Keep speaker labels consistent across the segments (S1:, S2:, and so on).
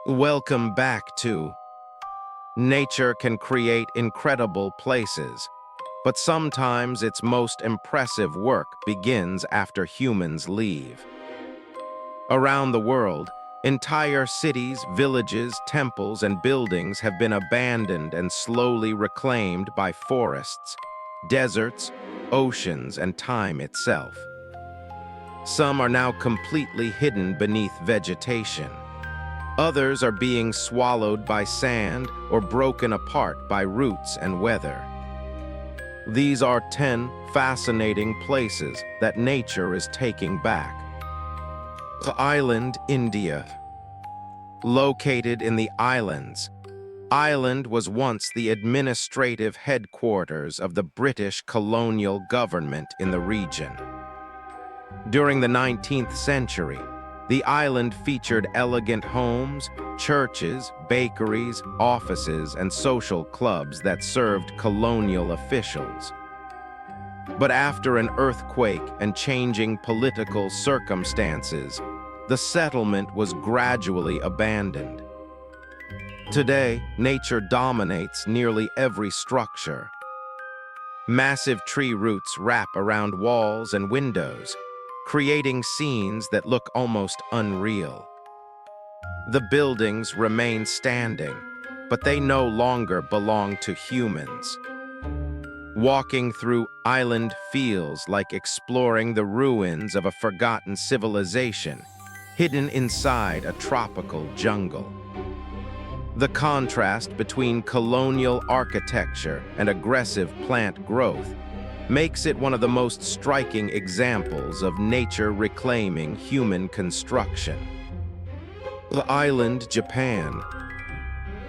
S1: Welcome back to Nature can create incredible places, but sometimes its most impressive work begins after humans leave. Around the world, entire cities, villages, temples, and buildings have been abandoned and slowly reclaimed by forests, deserts, oceans, and time itself. Some are now completely hidden beneath vegetation. Others are being swallowed by sand or broken apart by roots and weather. These are 10 fascinating places that nature is taking back. The island, India. Located in the islands, Ireland was once the administrative headquarters of the British colonial government in the region. During the 19th century, the island featured elegant homes, churches, bakeries, offices, and social clubs that served colonial officials. But after an earthquake and changing political circumstances, the settlement was gradually abandoned. Today, nature dominates nearly every structure. Massive tree roots wrap around walls and windows, creating scenes that look almost unreal. The buildings remain standing, but they no longer belong to humans. Walking through island feels like exploring the ruins of a forgotten civilization, hidden inside a tropical jungle. The contrast between colonial architecture and aggressive plant growth makes it one of the most striking examples of nature reclaiming human construction. The island, Japan.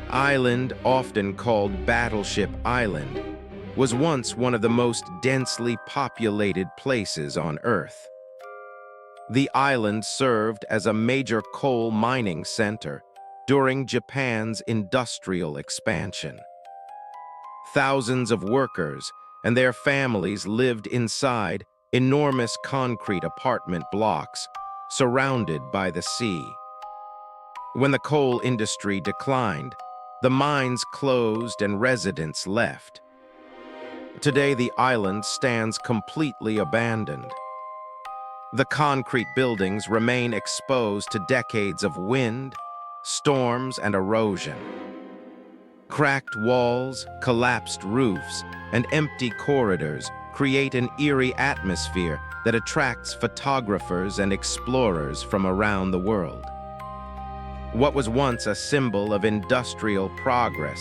S1: Island, often called Battleship Island, was once one of the most densely populated places on Earth. The island served as a major coal mining center during Japan's industrial expansion. Thousands of workers and their families lived inside enormous concrete apartment blocks surrounded by the sea. When the coal industry declined, the mines closed and residents left. Today, the island stands completely abandoned. The concrete buildings remain exposed to decades of wind, storms, and erosion. Cracked walls, collapsed roofs, and empty corridors create an eerie atmosphere that attracts photographers and explorers from around the world. What was once a symbol of industrial progress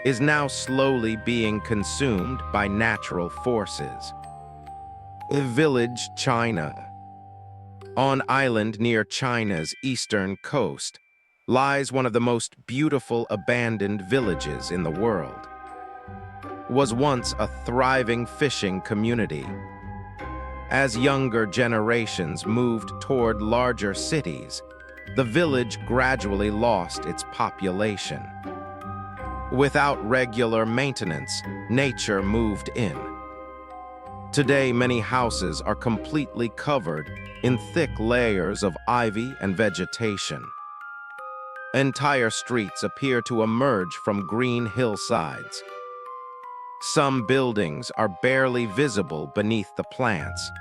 S1: is now slowly being consumed by natural forces. Village, China. On island near China's eastern coast lies one of the most beautiful abandoned villages in the world. Was once a thriving fishing community. As younger generations moved toward larger cities, the village gradually lost its population. Without regular maintenance, nature moved in. Today, many houses are completely covered in thick layers of ivy and vegetation. Entire streets appear to emerge from green hillsides. Some buildings are barely visible beneath the plants.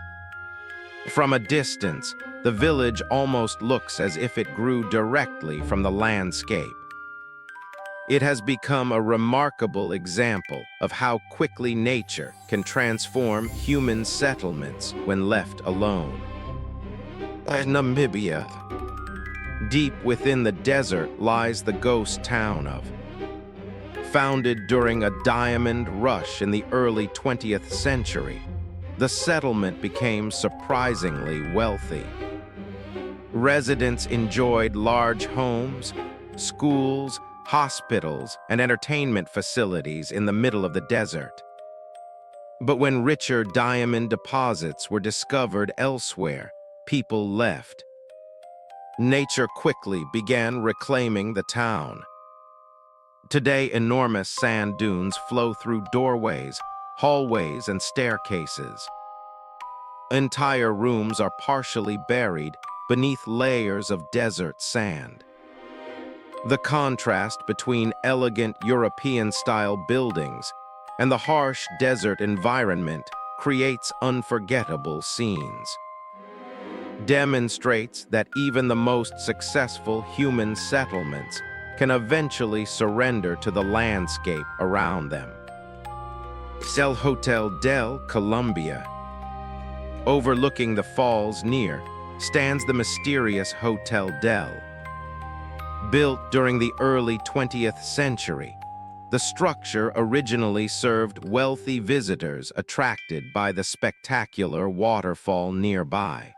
S1: From a distance, the village almost looks as if it grew directly from the landscape. It has become a remarkable example of how quickly nature can transform human settlements when left alone. Namibia. Deep within the desert lies the ghost town of. Founded during a diamond rush in the early 20th century, the settlement became surprisingly wealthy. Residents enjoyed large homes, schools, hospitals, and entertainment facilities in the middle of the desert. But when richer diamond deposits were discovered elsewhere, people left. Nature quickly began reclaiming the town. Today, enormous sand dunes flow through doorways, hallways, and staircases. Entire rooms are partially buried beneath layers of desert sand. The contrast between elegant European-style buildings and the harsh desert environment creates unforgettable scenes. Demonstrates that even the most successful human settlements can eventually surrender to the landscape around them. El Hotel del Colombia. Overlooking the falls near stands the mysterious Hotel del. Built during the early 20th century, the structure originally served wealthy visitors attracted by the spectacular waterfall nearby.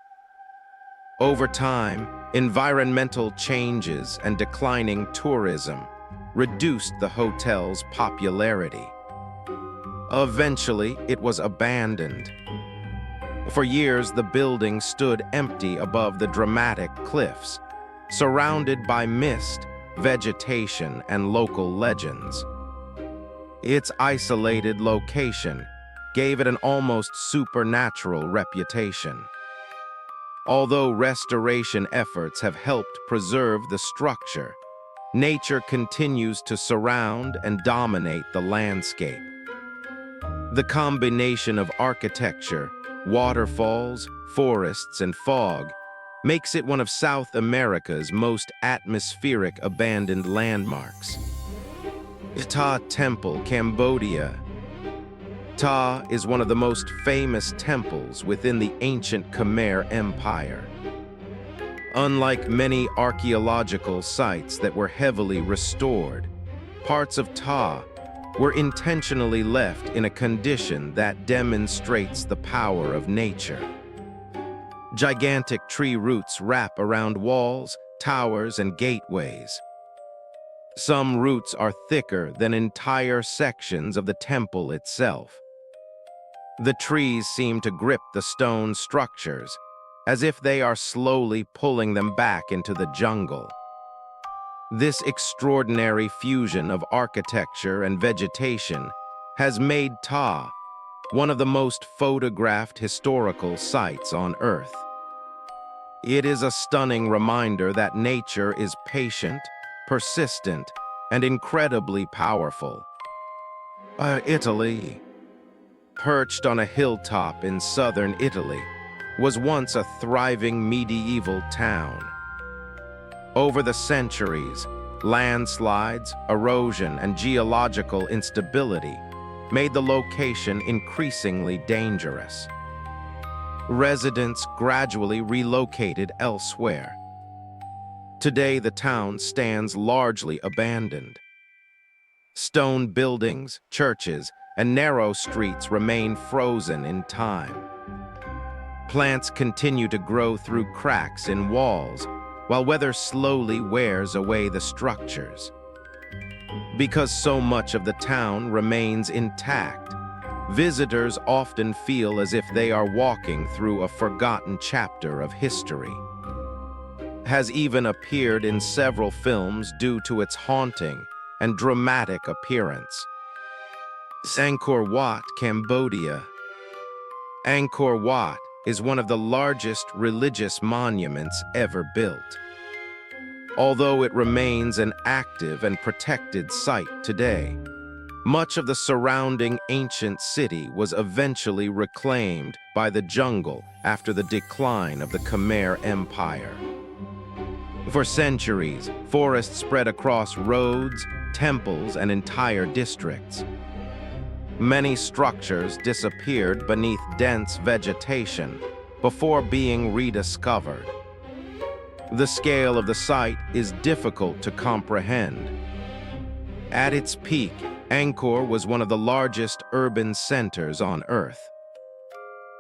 S1: Over time, environmental changes and declining tourism reduced the hotel's popularity. Eventually, it was abandoned. For years, the building stood empty above the dramatic cliffs, surrounded by mist, vegetation, and local legends. Its isolated location gave it an almost supernatural reputation. Although restoration efforts have helped preserve the structure, nature continues to surround and dominate the landscape. The combination of architecture, waterfalls, forests, and fog makes it one of South America's most atmospheric abandoned landmarks. Ta Temple, Cambodia. Ta is one of the most famous temples within the ancient Khmer Empire. Unlike many archaeological sites that were heavily restored, parts of Ta were intentionally left in a condition that demonstrates the power of nature. Gigantic tree roots wrap around walls, towers, and gateways. Some roots are thicker than entire sections of the temple itself. The trees seem to grip the stone structures, as if they are slowly pulling them back into the jungle. This extraordinary fusion of architecture and vegetation has made Ta one of the most photographed historical sites on Earth. It is a stunning reminder that nature is patient, persistent, and incredibly powerful. Italy. Perched on a hilltop in southern Italy, was once a thriving medieval town. Over the centuries, landslides, erosion, and geological instability made the location increasingly dangerous. Residents gradually relocated elsewhere. Today, the town stands largely abandoned. Stone buildings, churches, and narrow streets remain frozen in time. Plants continue to grow through cracks in walls, while weather slowly wears away the structures. Because so much of the town remains intact, visitors often feel as if they are walking through a forgotten chapter of history. Has even appeared in several films due to its haunting and dramatic appearance. Angkor Wat, Cambodia. Angkor Wat is one of the largest religious monuments ever built. Although it remains an active and protected site today, much of the surrounding ancient city was eventually reclaimed by the jungle after the decline of the Khmer Empire. For centuries, forests spread across roads, temples, and entire districts. Many structures disappeared beneath dense vegetation before being rediscovered. The scale of the site is difficult to comprehend. At its peak, Angkor was one of the largest urban centers on Earth.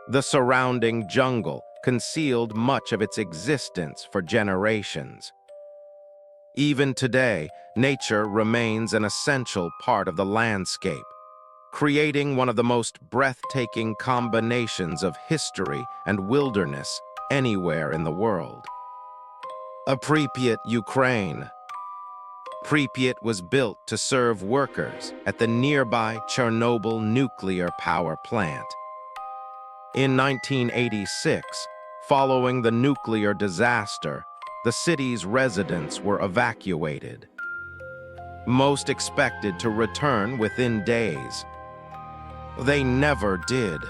S1: The surrounding jungle concealed much of its existence for generations. Even today, nature remains an essential part of the landscape, creating one of the most breathtaking combinations of history and wilderness anywhere in the world. Pripyat, Ukraine. Pripyat was built to serve workers at the nearby Chernobyl nuclear power plant. In 1986, following the nuclear disaster, the city's residents were evacuated. most expected to return within days. They never did.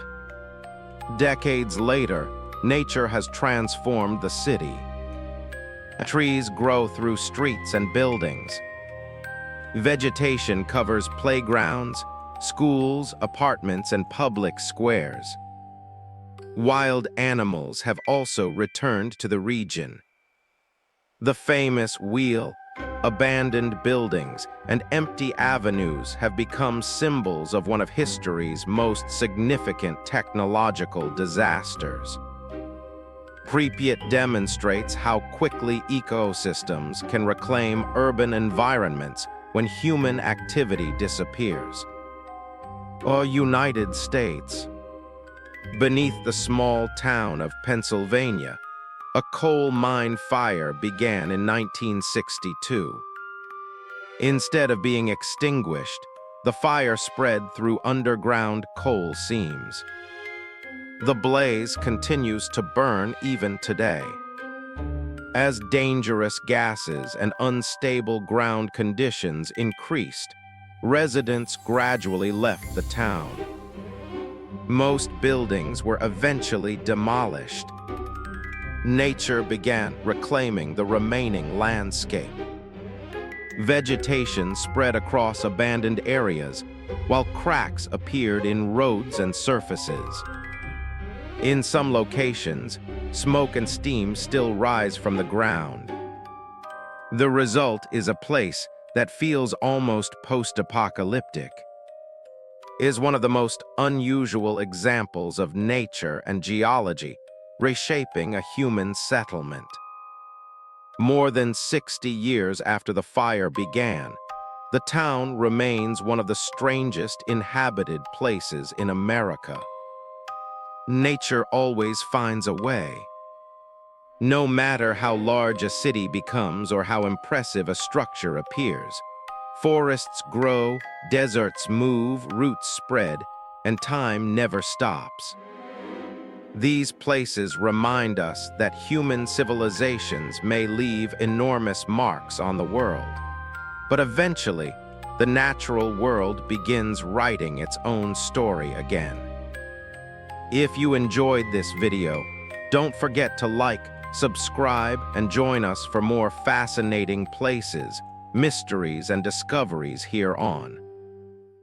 S1: Decades later, nature has transformed the city. Trees grow through streets and buildings. Vegetation covers playgrounds, schools, apartments, and public squares. Wild animals have also returned to the region. The famous wheel, abandoned buildings, and empty avenues have become symbols of one of history's most significant technological disasters. Pripyat demonstrates how quickly ecosystems can reclaim urban environments when human activity disappears. United States. Beneath the small town of Pennsylvania, a coal mine fire began in 1962. Instead of being extinguished, the fire spread through underground coal seams. The blaze continues to burn even today. As dangerous gases and unstable ground conditions increased, residents gradually left the town. Most buildings were eventually demolished. Nature began reclaiming the remaining landscape. Vegetation spread across abandoned areas, while cracks appeared in roads and surfaces. In some locations, smoke and steam still rise from the ground. The result is a place that feels almost post-apocalyptic. It is one of the most unusual examples of nature and geology reshaping a human settlement. More than 60 years after the fire began, the town remains one of the strangest inhabited places in America. Nature always finds a way. No matter how large a city becomes or how impressive a structure appears, forests grow, deserts move, roots spread, and time never stops. These places remind us that human civilizations may leave enormous marks on the world, but eventually, the natural world begins writing its own story again. If you enjoyed this video, don't forget to like, subscribe, and join us for more fascinating places, mysteries, and discoveries here on